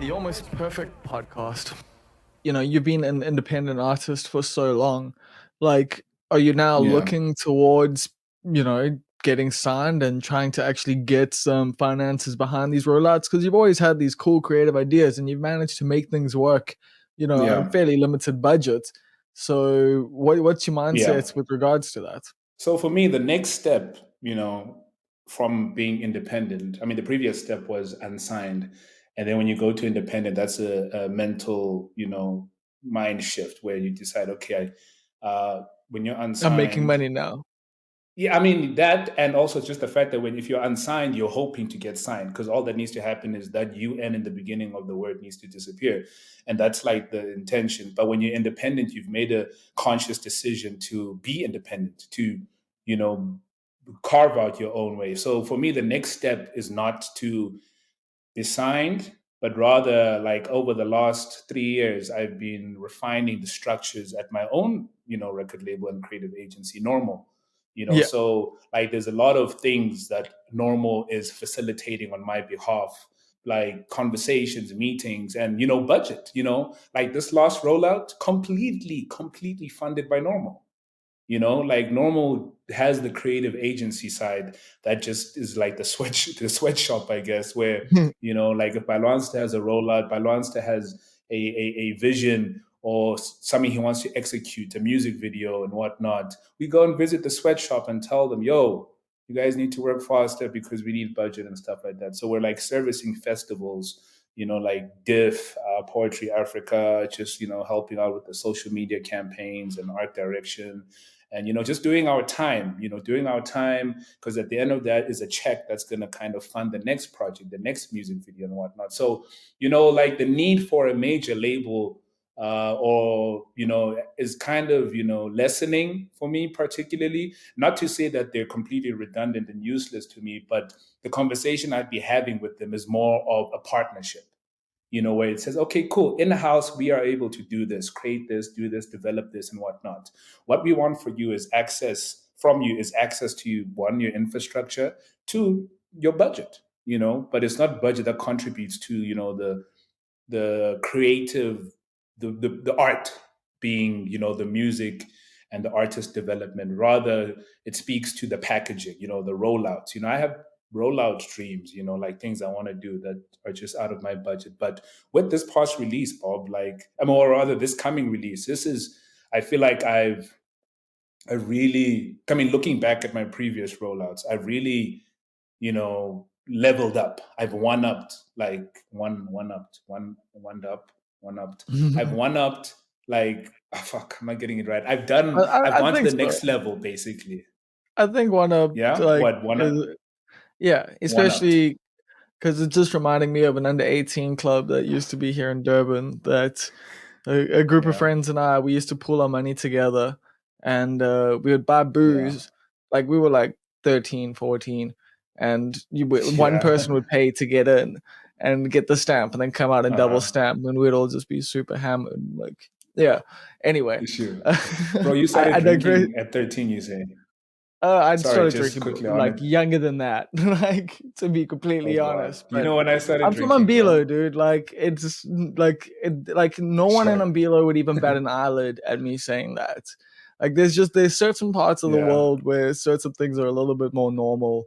The almost perfect podcast. You know, you've been an independent artist for so long. Like, are you now Yeah, looking towards, getting signed and trying to actually get some finances behind these rollouts? Because you've always had these cool creative ideas and you've managed to make things work, on a yeah, fairly limited budget. So, what's your yeah. mindset with regards to that? So for me, the next step, from being independent, I mean, the previous step was unsigned. And then when you go to independent, that's a mental, mind shift where you decide, okay, when you're I'm making unsigned, money now. yeah, I mean that, and also just the fact that if you're unsigned, you're hoping to get signed because all that needs to happen is that UN in the beginning of the word needs to disappear, and that's like the intention. But when you're independent, you've made a conscious decision to be independent, to you know carve out your own way. So for me, the next step is not to be signed, but rather like over the last 3 years, I've been refining the structures at my own, record label and creative agency, Normal. Yeah, So like there's a lot of things that Normal is facilitating on my behalf, like conversations, meetings, and budget. Like this last rollout, completely funded by Normal. Like Normal has the creative agency side that just is like the sweatshop, I guess, where like if ByLwansta has a rollout, ByLwansta has a vision or something he wants to execute, a music video and whatnot, we go and visit the sweatshop and tell them, yo, you guys need to work faster because we need budget and stuff like that. So we're like servicing festivals, like diff Poetry Africa, just helping out with the social media campaigns and art direction, and just doing our time, because at the end of that is a check that's going to kind of fund the next project, the next music video and whatnot. So like the need for a major label, or is kind of lessening for me, particularly. Not to say that they're completely redundant and useless to me, but the conversation I'd be having with them is more of a partnership, where it says, okay, cool, in house, we are able to do this, create this, do this, develop this, and whatnot. What we want for you is access to one, your infrastructure, two, your budget, but it's not budget that contributes to, the creative, the art being, the music and the artist development. Rather, it speaks to the packaging, the rollouts. I have rollout dreams, like things I want to do that are just out of my budget. But with this past release, Bob, like, or rather this coming release, I feel like I really, I mean, looking back at my previous rollouts, I really, leveled up. I've one upped, like one upped, one upped. I've one upped, like, oh, fuck, am I getting it right? I've I gone to think the so. next level, basically. I think one of Yeah. like What, one up? is yeah, One upped. especially because it's just reminding me of an under 18 club that used to be here in Durban. That a group of Yeah. friends and I, we used to pool our money together, and we would buy Yeah. booze. Like we were like 13, 14, and one Yeah. person would pay to get in and get the stamp, and then come out and double Uh-huh. stamp, and we'd all just be super hammered. Like, yeah. Anyway, Sure. Bro, you started I digress. drinking at 13, you say? I Sorry, started just drinking quickly on like it. younger than that, like to be Oh completely God. honest. You But know when I started I'm from drinking, bro? Ambilo, dude. Like like no one in Sure. Ambilo would even bat an eyelid at me saying that. Like there's certain parts of the Yeah. world where certain things are a little bit more normal.